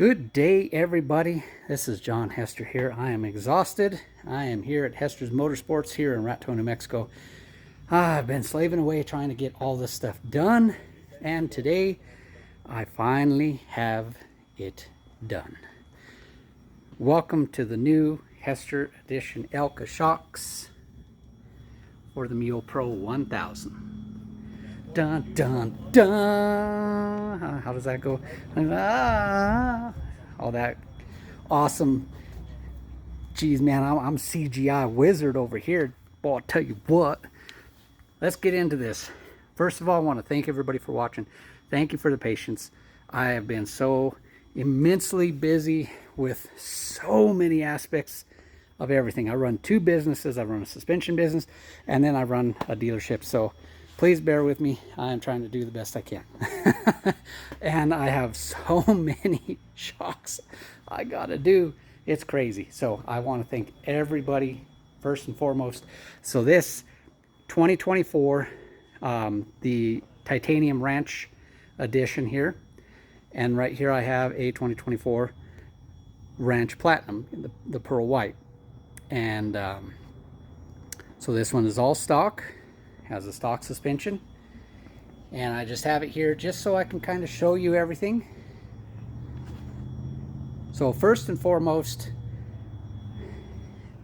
Good day, everybody. This is John Hester here. I am exhausted. I am here at Hester's Motorsports here in Raton, New Mexico. I've been slaving away trying to get all this stuff done, and today I finally have it done. Welcome to the new Hester Edition Elka shocks for the Mule Pro 1000. Dun dun dun. How does that go? All that awesome. Geez, man, I'm CGI wizard over here. Boy, I'll tell you what. Let's get into this. First of all, I want to thank everybody for watching. Thank you for the patience. I have been so immensely busy with so many aspects of everything. I run two businesses. I run a suspension business, and then I run a dealership. So please bear with me. I am trying to do the best I can. And I have so many shocks I gotta do. It's crazy. So I want to thank everybody first and foremost. So this 2024, the Titanium Ranch edition here. And right here I have a 2024 Ranch Platinum, the pearl white. And so this one is all stock. Has a stock suspension, and I just have it here just so I can kind of show you everything. So first and foremost,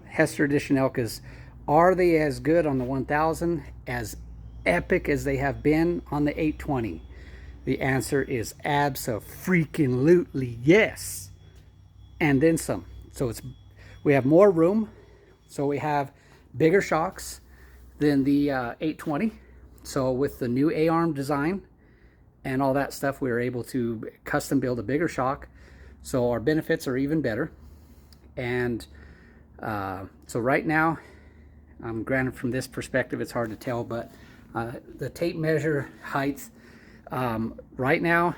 Hester Edition Elkas, are they as good on the 1000, as epic as they have been on the 820? The answer is abso-freaking-lutely yes, and then some. So we have more room, so we have bigger shocks than the 820. So with the new A-arm design and all that stuff, we were able to custom build a bigger shock, so our benefits are even better. And so right now, granted from this perspective it's hard to tell, but the tape measure height right now,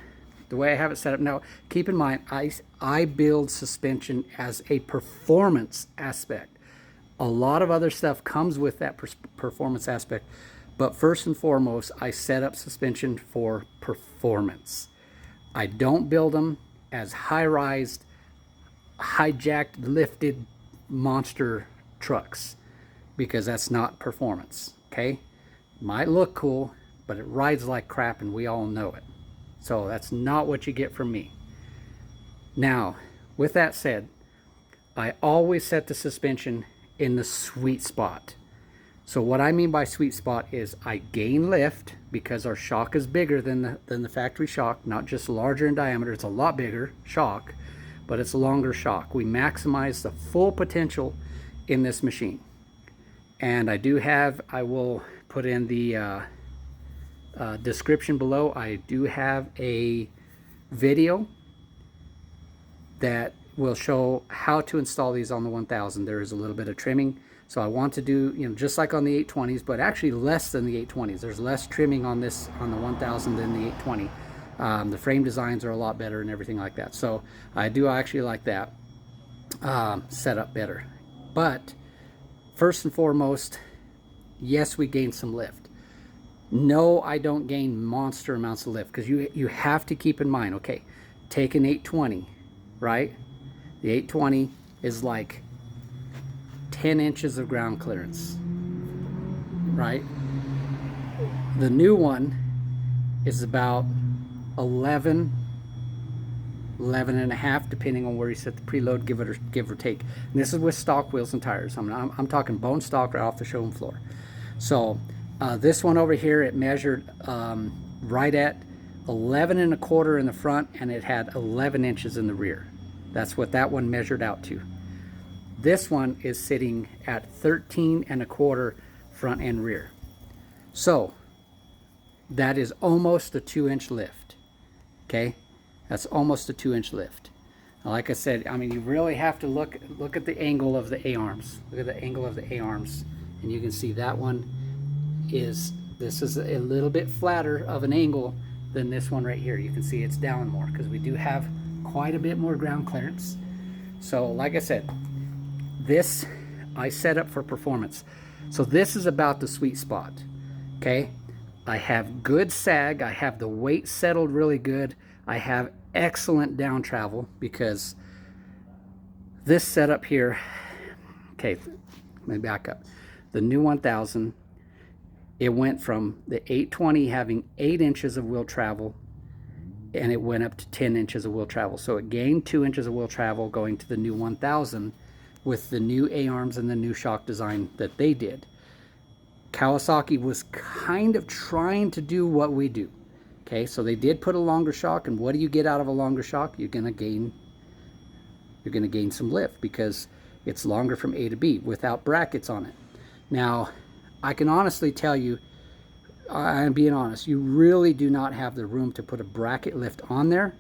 the way I have it set up now, keep in mind I build suspension as a performance aspect. A lot of other stuff comes with that performance aspect, but first and foremost, I set up suspension for performance. I don't build them as high-rise, hijacked, lifted monster trucks, because that's not performance, okay? Might look cool, but it rides like crap, and we all know it. So that's not what you get from me. Now, with that said, I always set the suspension in the sweet spot. So what I mean by sweet spot is I gain lift because our shock is bigger than the factory shock, not just larger in diameter. It's a lot bigger shock, but it's a longer shock. We maximize the full potential in this machine. And I will put in the description below, I do have a video that will show how to install these on the 1000. There is a little bit of trimming, so I want to do, just like on the 820s, but actually less than the 820s. There's less trimming on this, on the 1000, than the 820. The frame designs are a lot better and everything like that, so I do actually like that setup better. But first and foremost, yes, we gain some lift. No, I don't gain monster amounts of lift, because you have to keep in mind, okay, take an 820, right? The 820 is like 10 inches of ground clearance, right? The new one is about 11 and a half, depending on where you set the preload, give or take. And this is with stock wheels and tires. I'm talking bone stock right off the showroom floor. So this one over here, it measured right at 11 and a quarter in the front, and it had 11 inches in the rear. That's what that one measured out to. This one is sitting at 13 and a quarter front and rear. So that is almost a 2-inch lift. Okay, that's almost a 2-inch lift. Now, like I said, you really have to look at the angle of the A-arms. Look at the angle of the A-arms, and you can see that one is, this is a little bit flatter of an angle than this one right here. You can see it's down more because we do have quite a bit more ground clearance. So like I said, this I set up for performance. So this is about the sweet spot. Okay, I have good sag, I have the weight settled really good, I have excellent down travel, because this setup here, okay, let me back up. The new 1000, it went from the 820 having 8 inches of wheel travel, and it went up to 10 inches of wheel travel. So it gained 2 inches of wheel travel going to the new 1000 with the new A-arms and the new shock design that they did. Kawasaki was kind of trying to do what we do. Okay, so they did put a longer shock, and what do you get out of a longer shock? You're gonna gain some lift, because it's longer from A to B without brackets on it. Now, I can honestly tell you, I'm being honest, you really do not have the room to put a bracket lift on there,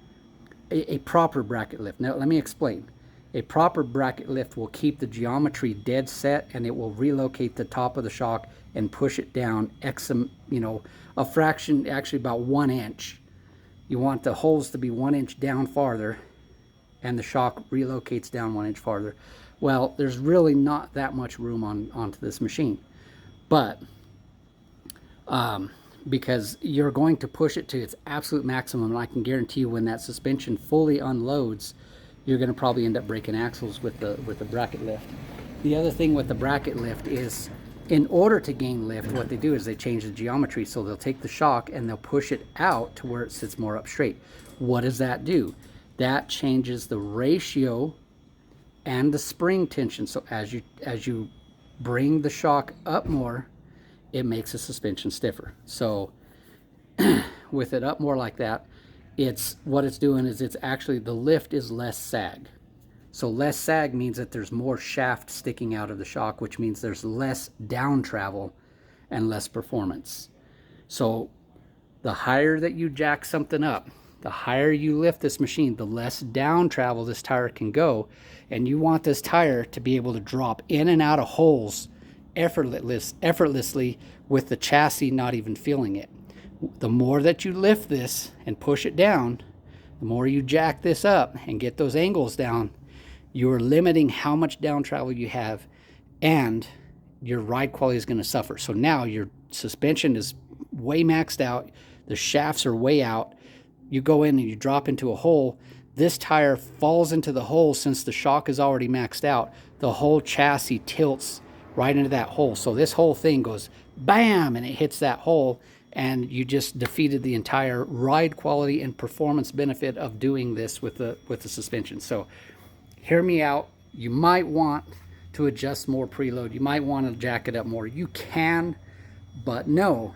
a proper bracket lift. Now, let me explain. A proper bracket lift will keep the geometry dead set, and it will relocate the top of the shock and push it down a fraction, actually about 1 inch. You want the holes to be 1 inch down farther, and the shock relocates down 1 inch farther. Well, there's really not that much room onto this machine, but because you're going to push it to its absolute maximum, and I can guarantee you when that suspension fully unloads, you're going to probably end up breaking axles with the bracket lift. The other thing with the bracket lift is, in order to gain lift, what they do is they change the geometry. So they'll take the shock and they'll push it out to where it sits more up straight. What does that do? That changes the ratio and the spring tension. So as you bring the shock up more, it makes the suspension stiffer. So with it up more like that, what it's doing is it's actually, the lift is less sag. So less sag means that there's more shaft sticking out of the shock, which means there's less down travel and less performance. So the higher that you jack something up, the higher you lift this machine, the less down travel this tire can go. And you want this tire to be able to drop in and out of holes effortlessly with the chassis not even feeling it. The more that you lift this and push it down, the more you jack this up and get those angles down, you're limiting how much down travel you have, and your ride quality is going to suffer. So now your suspension is way maxed out, the shafts are way out, you go in and you drop into a hole, this tire falls into the hole. Since the shock is already maxed out, the whole chassis tilts right into that hole. So this whole thing goes bam, and it hits that hole, and you just defeated the entire ride quality and performance benefit of doing this with the suspension. So hear me out. You might want to adjust more preload. You might want to jack it up more. You can, but no.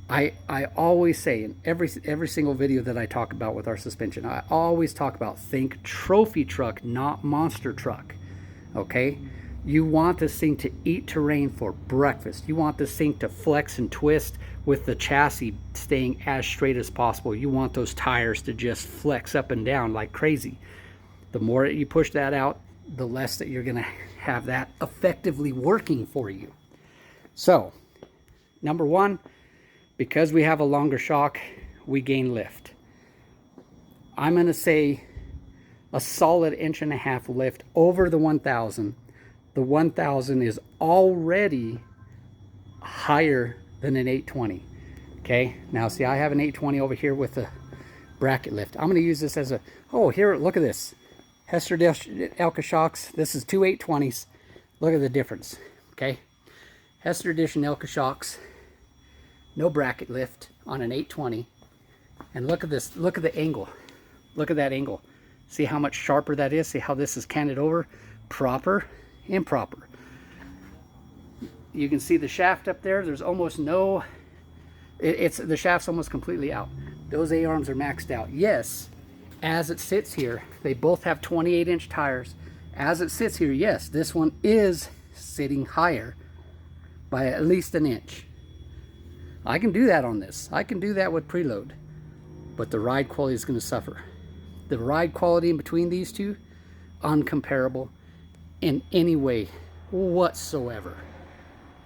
I always say in every single video that I talk about with our suspension, I always talk about, think trophy truck, not monster truck. Okay? You want this thing to eat terrain for breakfast. You want this thing to flex and twist with the chassis staying as straight as possible. You want those tires to just flex up and down like crazy. The more you push that out, the less that you're going to have that effectively working for you. So, number one, because we have a longer shock, we gain lift. I'm going to say a solid 1.5 inch lift over the 1000. The 1000 is already higher than an 820. Okay, now see, I have an 820 over here with a bracket lift. I'm going to use this as a, oh, here, look at this. Hester Edition Elka shocks. This is two 820s. Look at the difference. Okay, Hester Edition Elka shocks. No bracket lift on an 820. And look at this. Look at the angle. Look at that angle. See how much sharper that is? See how this is canted over? Proper, improper. You can see the shaft up there. There's almost no, the shaft's almost completely out. Those A-arms are maxed out. Yes, as it sits here, they both have 28-inch tires. As it sits here, yes, this one is sitting higher by at least 1 inch. I can do that on this. I can do that with preload. But the ride quality is going to suffer. The ride quality in between these two, uncomparable in any way whatsoever.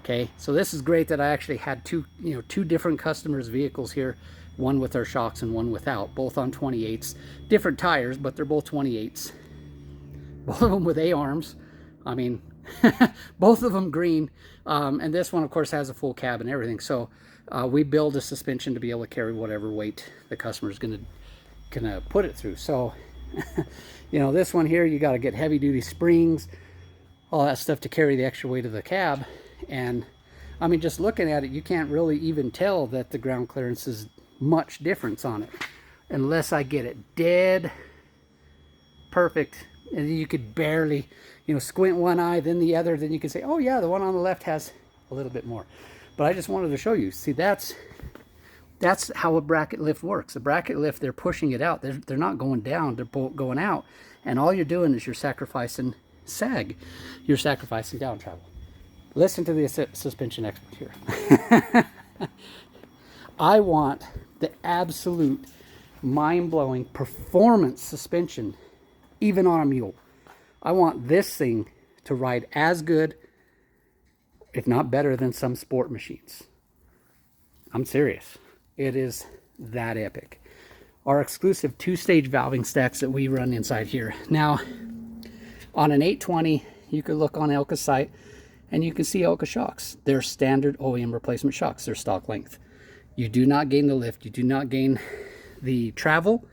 Okay, so this is great that I actually had two different customers' vehicles here, one with our shocks and one without, both on 28s, different tires, but they're both 28s. Both of them with A-arms. I mean, both of them green, and this one, of course, has a full cab and everything. So we build a suspension to be able to carry whatever weight the customer is going to put it through. So, you know, this one here, you got to get heavy duty springs, all that stuff to carry the extra weight of the cab. And I mean, just looking at it, you can't really even tell that the ground clearance is much difference on it, unless I get it dead perfect. And you could barely, you know, squint one eye, then the other, then you can say, oh yeah, the one on the left has a little bit more. But I just wanted to show you. See, that's how a bracket lift works. A bracket lift, they're pushing it out. They're not going down, they're going out. And all you're doing is you're sacrificing sag. You're sacrificing down travel. Listen to the suspension expert here. I want the absolute mind-blowing performance suspension, even on a mule. I want this thing to ride as good, if not better, than some sport machines. I'm serious. It is that epic. Our exclusive 2-stage valving stacks that we run inside here. Now, on an 820, you could look on Elka's site and you can see Elka shocks. They're standard OEM replacement shocks. They're stock length. You do not gain the lift. You do not gain the travel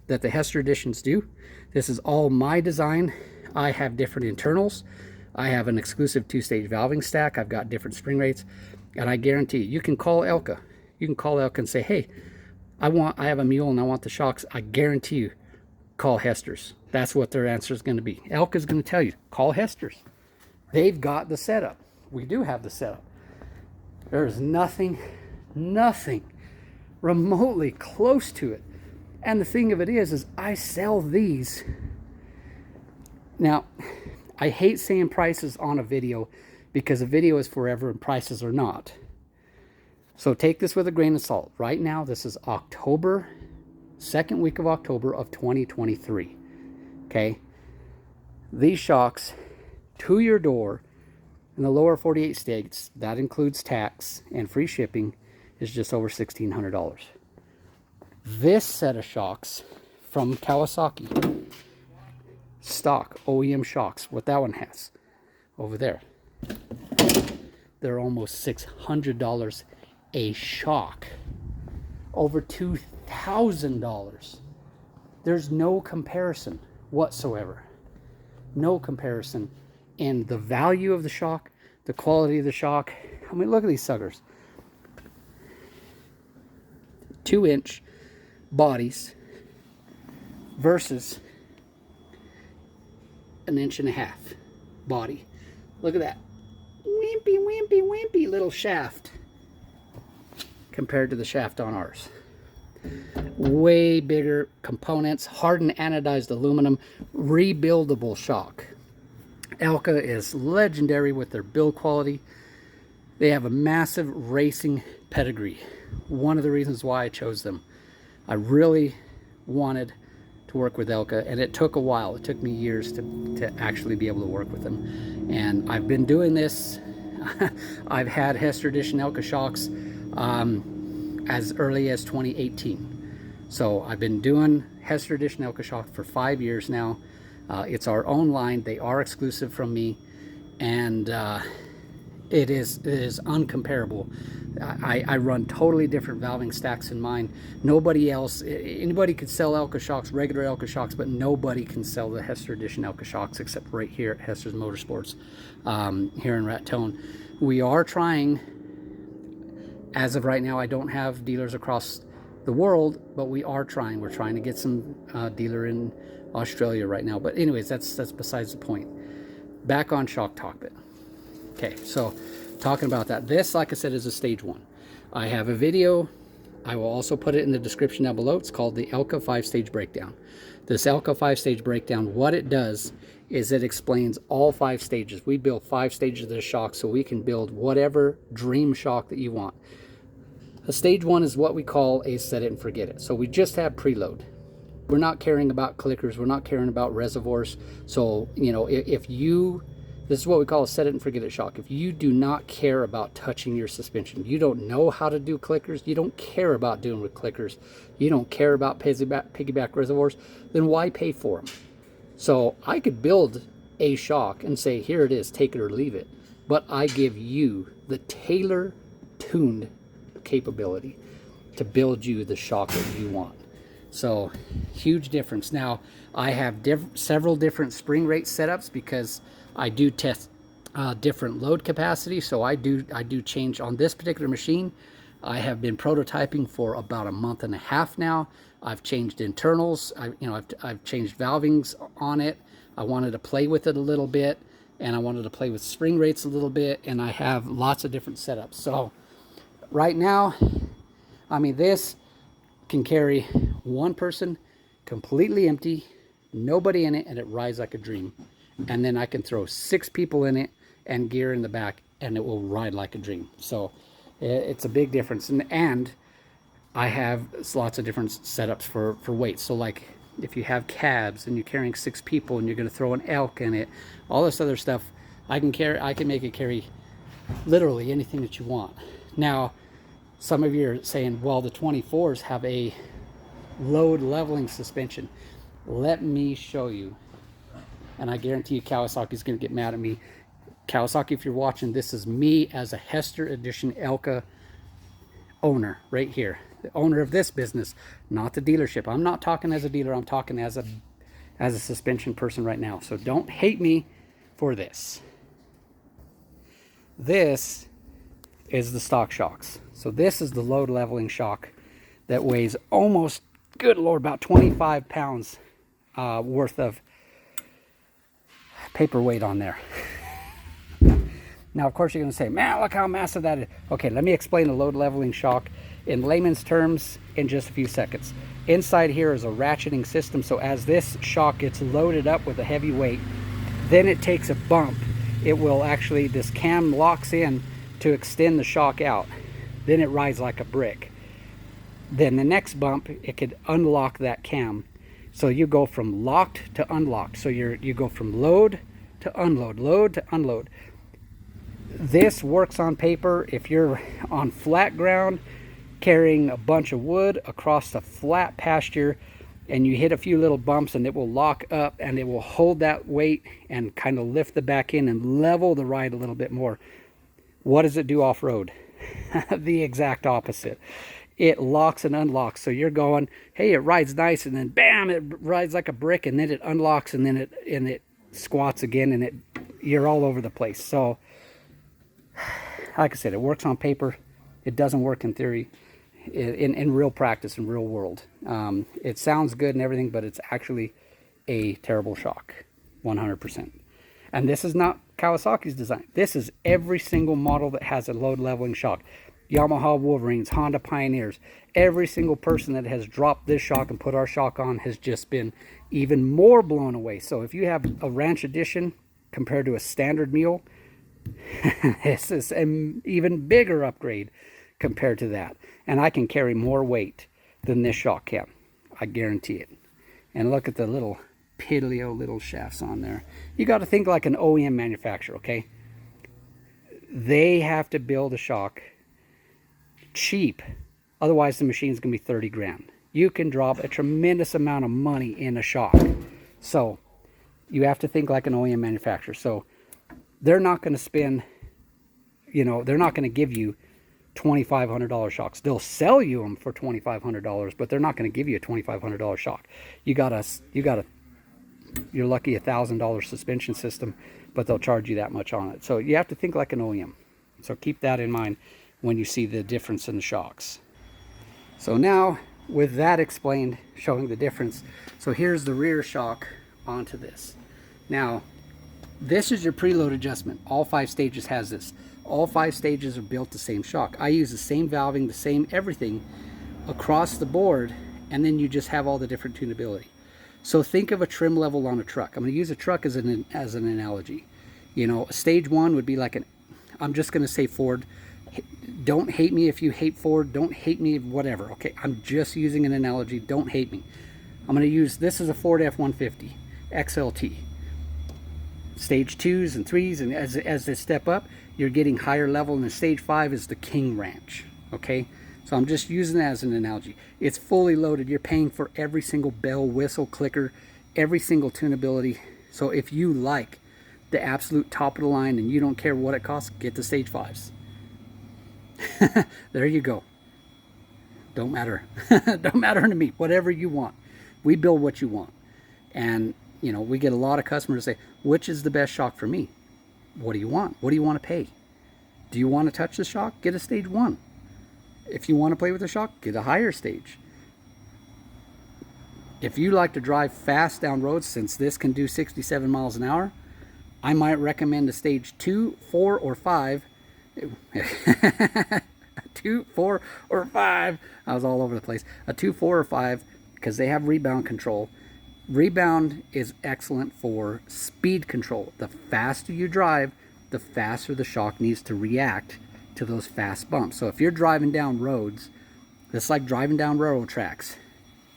that the Hester Editions do. This is all my design. I have different internals. I have an exclusive 2-stage valving stack. I've got different spring rates. And I guarantee you can call Elka. You can call Elka and say, hey, I have a mule and I want the shocks. I guarantee you, call Hester's. That's what their answer is going to be. Elka's going to tell you, call Hester's. They've got the setup. We do have the setup. There's nothing remotely close to it. And the thing of it is I sell these. Now, I hate saying prices on a video because a video is forever and prices are not. So take this with a grain of salt. Right now, this is October, second week of October of 2023. Okay? These shocks to your door in the lower 48 states, that includes tax and free shipping, is just over $1,600. This set of shocks from Kawasaki, stock OEM shocks, what that one has over there, they're almost $600 a shock, over $2,000. There's no comparison whatsoever. No comparison in the value of the shock, the quality of the shock. I mean, look at these suckers. 2-inch bodies versus 1.5 inch body. Look at that. Wimpy little shaft compared to the shaft on ours. Way bigger components, hardened anodized aluminum, rebuildable shock. Elka is legendary with their build quality. They have a massive racing pedigree. One of the reasons why I chose them. I really wanted to work with Elka, and it took a while. It took me years to actually be able to work with them. And I've been doing this. I've had Hester Edition Elka shocks as early as 2018. So I've been doing Hester Edition Elka shocks for 5 years now. It's our own line. They are exclusive from me, and it is uncomparable. I run totally different valving stacks in mine. Nobody else, anybody could sell Elka shocks, regular Elka shocks, but nobody can sell the Hester Edition Elka shocks except right here at Hester's Motorsports here in Raton. We are trying, as of right now, I don't have dealers across the world, but we are trying. We're trying to get some dealer in Australia right now. But anyways, that's besides the point. Back on shock cockpit. Okay, so talking about that. This, like I said, is a stage 1. I have a video. I will also put it in the description down below. It's called the Elka 5-stage breakdown. This Elka 5-stage breakdown, what it does is it explains all 5 stages. We build 5 stages of the shock so we can build whatever dream shock that you want. A stage 1 is what we call a set it and forget it. So we just have preload. We're not caring about clickers. We're not caring about reservoirs. So, you know, if you, this is what we call a set it and forget it shock. If you do not care about touching your suspension, you don't know how to do clickers, you don't care about doing with clickers, you don't care about piggyback reservoirs, then why pay for them? So I could build a shock and say, here it is, take it or leave it. But I give you the tailor-tuned capability to build you the shock that you want. So huge difference. Now I have several different spring rate setups because I do test different load capacity. So I do change on this particular machine. I have been prototyping for about a month and a half now. I've changed internals. I've changed valvings on it. I wanted to play with it a little bit, and I wanted to play with spring rates a little bit, and I have lots of different setups. So right now, I mean, this can carry one person completely empty, nobody in it, and it rides like a dream. And then I can throw 6 people in it and gear in the back, and it will ride like a dream. So it's a big difference. And I have lots of different setups for weights. So like if you have cabs and you're carrying 6 people and you're going to throw an elk in it, all this other stuff, I can make it carry literally anything that you want. Now, some of you are saying, well, the 24s have a load leveling suspension. Let me show you. And I guarantee you Kawasaki's going to get mad at me. Kawasaki, if you're watching, this is me as a Hester Edition Elka owner right here. The owner of this business, not the dealership. I'm not talking as a dealer. I'm talking as a suspension person right now. So don't hate me for this. This is the stock shocks. So this is the load leveling shock that weighs almost, good Lord, about 25 pounds worth of paperweight on there. Now, of course, you're going to say, man, look how massive that is. Okay, let me explain the load leveling shock in layman's terms in just a few seconds. Inside here is a ratcheting system. So as this shock gets loaded up with a heavy weight, then it takes a bump. It will actually, this cam locks in to extend the shock out. Then it rides like a brick. Then the next bump, it could unlock that cam. So you go from locked to unlocked. So you go from load to unload, load to unload. This works on paper if you're on flat ground carrying a bunch of wood across the flat pasture and you hit a few little bumps, and it will lock up and it will hold that weight and kind of lift the back end and level the ride a little bit more. What does it do off-road? The exact opposite. It locks and unlocks. So you're going, hey, it rides nice, and then bam, it rides like a brick, and then it unlocks, and then it squats again, and you're all over the place. So like I said, it works on paper. It doesn't work in theory, in real practice, in real world. It sounds good and everything, but it's actually a terrible shock, 100%. And this is not Kawasaki's design. This is every single model that has a load leveling shock. Yamaha Wolverines, Honda Pioneers, every single person that has dropped this shock and put our shock on has just been even more blown away. So if you have a Ranch Edition compared to a standard mule, this is an even bigger upgrade compared to that. And I can carry more weight than this shock can. I guarantee it. And look at the little piddly little shafts on there. You got to think like an OEM manufacturer, okay? They have to build a shock cheap. Otherwise, the machine's going to be 30 grand. You can drop a tremendous amount of money in a shock. So you have to think like an OEM manufacturer. So they're not going to spend, they're not going to give you $2,500 shocks. They'll sell you them for $2,500, but they're not going to give you a $2,500 shock. You're lucky $1,000 suspension system, but they'll charge you that much on it. So you have to think like an OEM. So keep that in mind when you see the difference in the shocks. So now, with that explained, showing the difference, so here's the rear shock onto this. Now, this is your preload adjustment. All 5 stages has this. All 5 stages are built the same shock. I use the same valving, the same everything across the board, and then you just have all the different tunability. So think of a trim level on a truck. I'm going to use a truck as an analogy. Stage 1 would be like I'm just going to say Ford. Don't hate me if you hate Ford. Don't hate me, whatever. Okay, I'm just using an analogy. Don't hate me. I'm going to use, this is a Ford F-150 XLT. Stage 2s and 3s, and as they step up, you're getting higher level, and the stage 5 is the King Ranch. Okay, so I'm just using that as an analogy. It's fully loaded. You're paying for every single bell, whistle, clicker, every single tunability. So if you like the absolute top of the line and you don't care what it costs, get the stage 5s. There you go. Don't matter. Don't matter to me. Whatever you want. We build what you want. And, you know, we get a lot of customers say, which is the best shock for me? What do you want? What do you want to pay? Do you want to touch the shock? Get a stage 1. If you want to play with the shock, get a higher stage. If you like to drive fast down roads, since this can do 67 miles an hour, I might recommend a stage 2, 4, or 5. 2, 4, or 5. I was all over the place. A 2, 4, or 5, because they have rebound control. Rebound is excellent for speed control. The faster you drive, the faster the shock needs to react to those fast bumps. So if you're driving down roads, it's like driving down railroad tracks,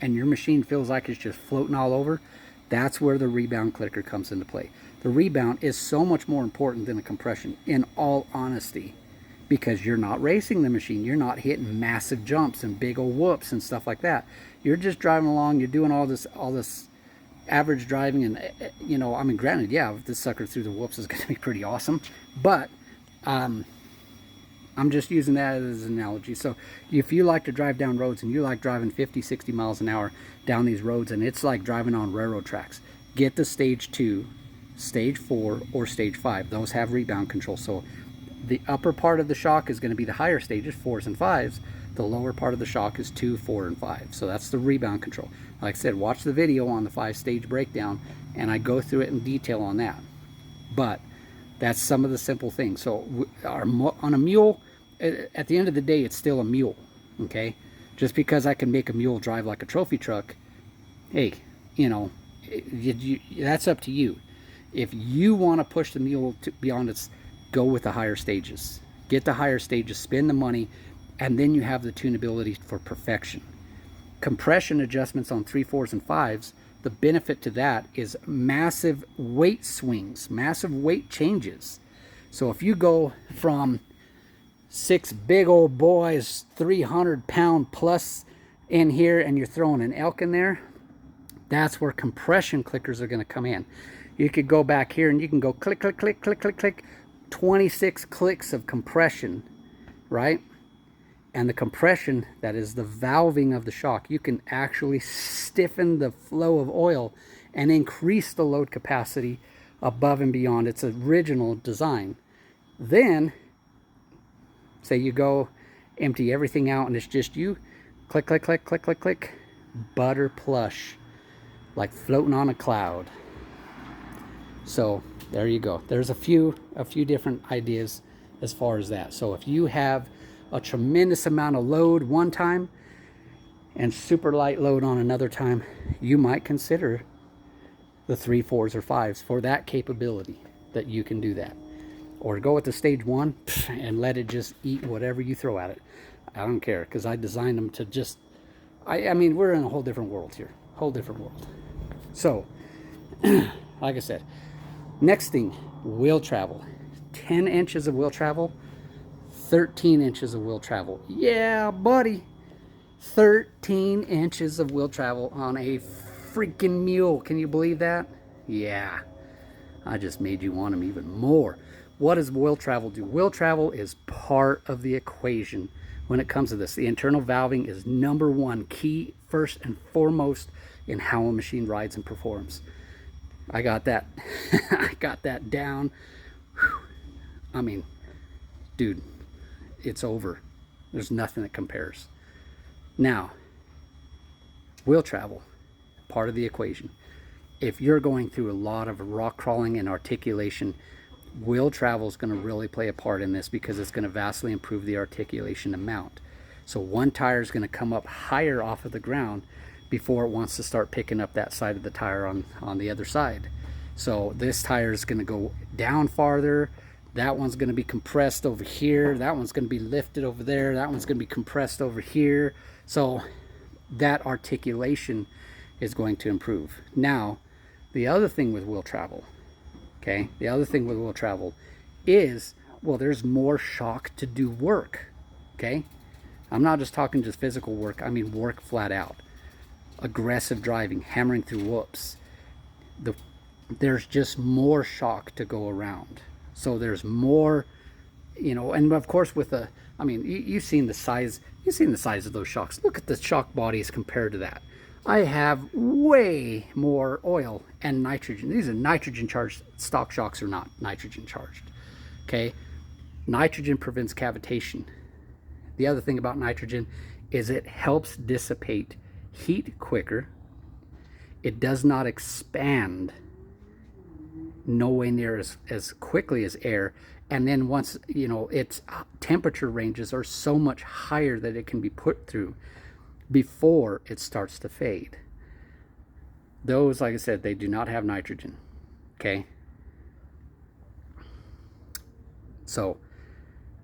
and your machine feels like it's just floating all over, that's where the rebound clicker comes into play. The rebound is so much more important than the compression, in all honesty, because you're not racing the machine. You're not hitting massive jumps and big old whoops and stuff like that. You're just driving along. You're doing all this average driving, and you know, I mean, granted, yeah, if this sucker through the whoops is going to be pretty awesome, but I'm just using that as an analogy. So if you like to drive down roads and you like driving 50, 60 miles an hour down these roads, and it's like driving on railroad tracks, get the stage 2, stage 4, or stage 5. Those have rebound control. So the upper part of the shock is going to be the higher stages, 4s and 5s. The lower part of the shock is 2, 4, and 5. So that's the rebound control. Like I said, watch the video on the 5-stage breakdown, and I go through it in detail on that. But that's some of the simple things. So on a mule, at the end of the day, it's still a mule, okay? Just because I can make a mule drive like a trophy truck, hey, you know, that's up to you. If you want to push the mule to beyond its, go with the higher stages. Get the higher stages, spend the money, and then you have the tunability for perfection. Compression adjustments on 3, 4s, and 5s, the benefit to that is massive weight swings, massive weight changes. So if you go from 6 big old boys, 300-pound plus in here, and you're throwing an elk in there, that's where compression clickers are going to come in. You could go back here and you can go click, click, click, click, click, click, 26 clicks of compression, right? And the compression, that is the valving of the shock. You can actually stiffen the flow of oil and increase the load capacity above and beyond its original design. Then, say you go empty everything out and it's just you, click, click, click, click, click, click, butter plush, like floating on a cloud. So there you go. There's a few different ideas as far as that. So if you have a tremendous amount of load one time and super light load on another time, you might consider the 3, 4s, or 5s for that capability, that you can do that. Or go with the stage 1 and let it just eat whatever you throw at it. I don't care, because I designed them to just, I mean, we're in a whole different world here. Whole different world. So, like I said, next thing, wheel travel. 10 inches of wheel travel, 13 inches of wheel travel. Yeah, buddy. 13 inches of wheel travel on a freaking mule. Can you believe that? Yeah. I just made you want them even more. What does wheel travel do? Wheel travel is part of the equation when it comes to this. The internal valving is #1 key, first and foremost, in how a machine rides and performs. I got that. I got that down. Whew. I mean, dude, it's over. There's nothing that compares. Now, wheel travel, part of the equation. If you're going through a lot of rock crawling and articulation, wheel travel is going to really play a part in this, because it's going to vastly improve the articulation amount. So one tire is going to come up higher off of the ground before it wants to start picking up that side of the tire on the other side. So this tire is going to go down farther. That one's going to be compressed over here. That one's going to be lifted over there. That one's going to be compressed over here. So that articulation is going to improve. Now, the other thing with wheel travel, okay, the other thing with wheel travel is, well, there's more shock to do work, okay? I'm not just talking just physical work. I mean work flat out. Aggressive driving, hammering through whoops. There's just more shock to go around. So there's more you know, and of course with the, I mean, you've seen the size, of those shocks. Look at the shock bodies compared to that. I have way more oil and nitrogen. These are nitrogen charged. Stock shocks are not nitrogen charged. Okay, nitrogen prevents cavitation. The other thing about nitrogen is it helps dissipate heat quicker. It does not expand nowhere near as quickly as air. And then once, you know, its temperature ranges are so much higher that it can be put through before it starts to fade. Those, like I said, they do not have nitrogen. Okay. So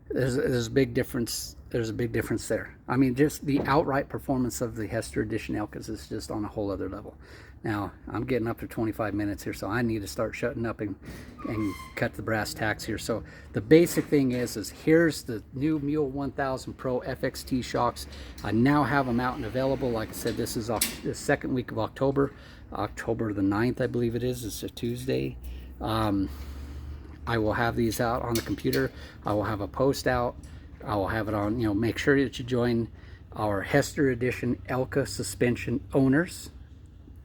there's a big difference. There's a big difference there. I mean, just the outright performance of the Hester Edition Elkas is just on a whole other level. Now, I'm getting up to 25 minutes here, so I need to start shutting up and cut the brass tacks here. So the basic thing is here's the new Mule 1000 Pro FXT shocks. I now have them out and available. Like I said, this is the second week of October. October the 9th, I believe it is. It's a Tuesday. I will have these out on the computer. I will have a post out. I will have it on, you know, make sure that you join our Hester Edition Elka suspension owners.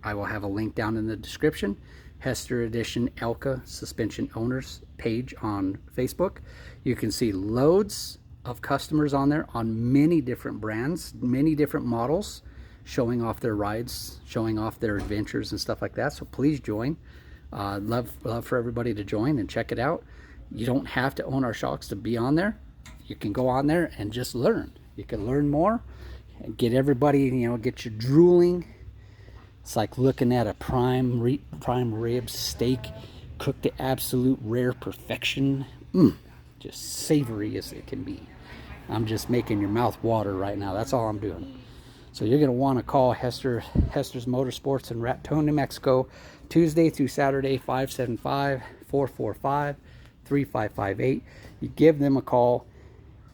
I will have a link down in the description. Hester Edition Elka suspension owners page on Facebook. You can see loads of customers on there on many different brands, many different models, showing off their rides, showing off their adventures and stuff like that. So please join. Love for everybody to join and check it out. You don't have to own our shocks to be on there. You can go on there and just learn. You can learn more and get everybody, you know, get you drooling. It's like looking at a prime rib steak cooked to absolute rare perfection. Just savory as it can be. I'm just making your mouth water right now. That's all I'm doing. So you're going to want to call Hester's Motorsports in Raton, New Mexico, Tuesday through Saturday, 575-445-3558. You give them a call.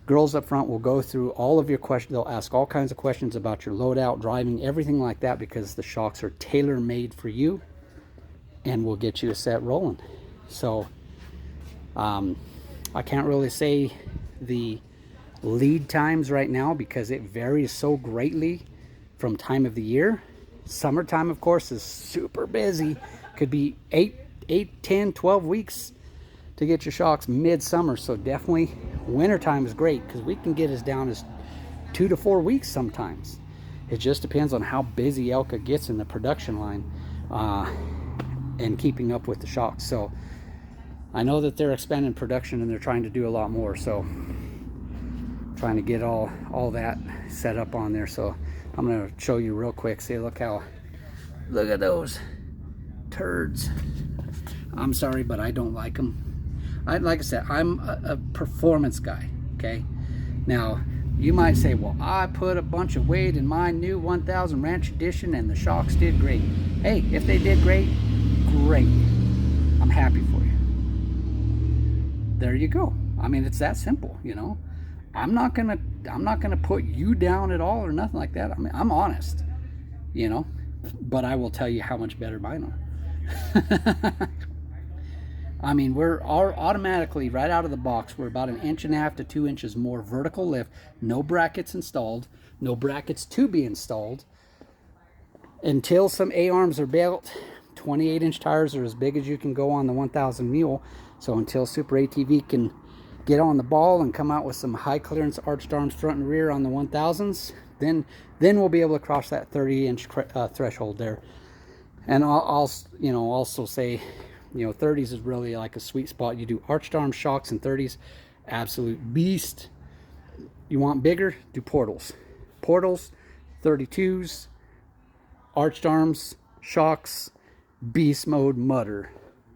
Girls up front will go through all of your questions. They'll ask all kinds of questions about your loadout, driving, everything like that, because the shocks are tailor-made for you, and we'll get you a set rolling. So I can't really say the lead times right now because it varies so greatly from time of the year. Summertime, of course, is super busy. Could be 8, 10, 12 weeks to get your shocks mid-summer. So definitely wintertime is great because we can get as down as 2 to 4 weeks sometimes. It just depends on how busy Elka gets in the production line and keeping up with the shocks. So I know that they're expanding production and they're trying to do a lot more. So trying to get all that set up on there. So I'm going to show you real quick. See, look at those turds. I'm sorry, but I don't like them. Like I said, I'm a performance guy, okay? Now, you might say, well, I put a bunch of weight in my new 1000 Ranch Edition and the shocks did great. Hey, if they did great, great. I'm happy for you. There you go. I mean, it's that simple, you know? I'm not gonna put you down at all or nothing like that. I mean, I'm honest, you know, but I will tell you how much better mine are. I mean, we're automatically right out of the box. We're about 1.5 inches to 2 inches more vertical lift. No brackets installed. No brackets to be installed until some A-arms are built. 28-inch tires are as big as you can go on the 1000 Mule. So until Super ATV can get on the ball and come out with some high clearance arched arms front and rear on the 1000s, then we'll be able to cross that 30-inch threshold there. And I'll you know, also say, you know, 30s is really like a sweet spot. You do arched arm shocks and 30s, absolute beast. You want bigger, do portals. Portals, 32s, arched arms, shocks, beast mode, mutter,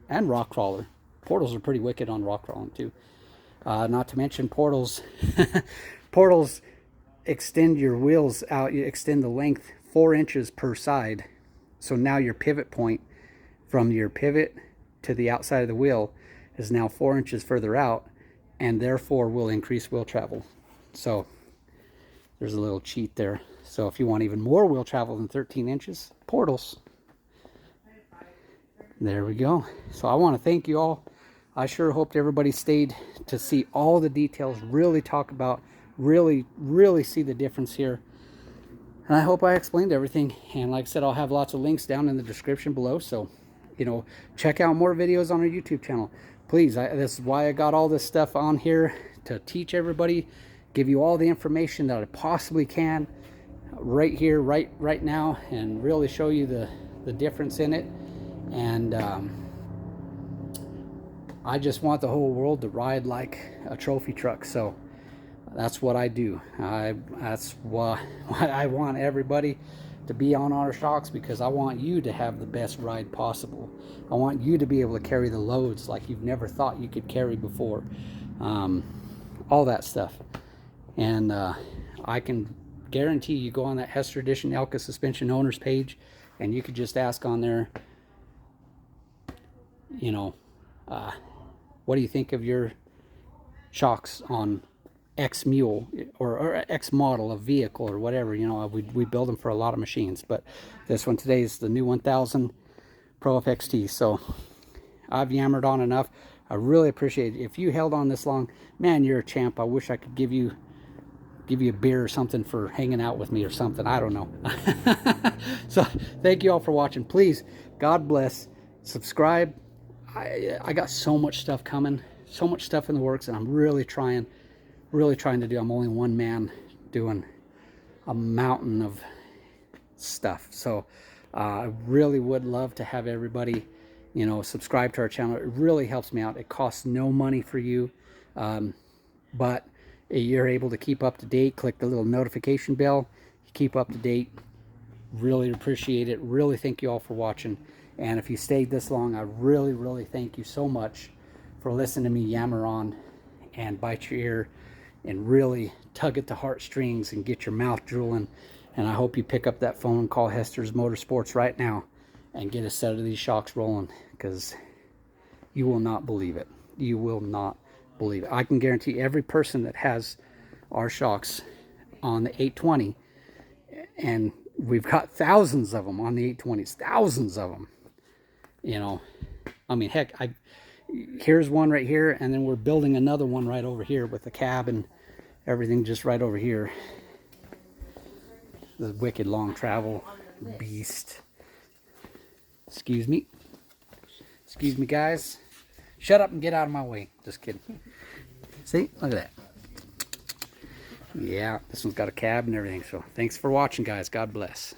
and rock crawler. Portals are pretty wicked on rock crawling too. Not to mention portals. Portals extend your wheels out. You extend the length 4 inches per side. So now your pivot point from your pivot to the outside of the wheel is now 4 inches further out, and therefore will increase wheel travel. So there's a little cheat there. So if you want even more wheel travel than 13 inches, portals. There we go. So I want to thank you all. I sure hoped everybody stayed to see all the details, really talk about, really see the difference here. And I hope I explained everything. And like I said, I'll have lots of links down in the description below. So, you know, check out more videos on our YouTube channel. Please, this is why I got all this stuff on here, to teach everybody, give you all the information that I possibly can right here, right now, and really show you the difference in it. And I just want the whole world to ride like a trophy truck. So that's what I do. That's why I want everybody to be on our shocks, because I want you to have the best ride possible. I want you to be able to carry the loads like you've never thought you could carry before. All that stuff. And I can guarantee you go on that Hester Edition Elka suspension owners page, and you could just ask on there, you know, what do you think of your shocks on X mule or X model of vehicle or whatever. You know, we build them for a lot of machines, but this one today is the new 1000 Pro F XT. So I've yammered on enough. I really appreciate it. If you held on this long, man, you're a champ. I wish I could give you a beer or something for hanging out with me or something. I don't know. So thank you all for watching. Please, God bless. Subscribe. I got so much stuff coming, so much stuff in the works, and I'm really trying to do. I'm only one man doing a mountain of stuff. So I really would love to have everybody, you know, subscribe to our channel. It really helps me out. It costs no money for you, but you're able to keep up to date. Click the little notification bell, keep up to date. Really appreciate it. Really thank you all for watching. And if you stayed this long, I really thank you so much for listening to me yammer on and bite your ear and really tug at the heartstrings and get your mouth drooling. And I hope you pick up that phone and call Hester's Motorsports right now and get a set of these shocks rolling, because you will not believe it. You will not believe it. I can guarantee every person that has our shocks on the 820, and we've got thousands of them on the 820s, thousands of them. You know, I mean, heck, here's one right here, and then we're building another one right over here with the cab and everything just right over here. The wicked long travel beast. Excuse me, guys. Shut up and get out of my way. Just kidding. See, look at that. Yeah, this one's got a cab and everything. So thanks for watching, guys. God bless.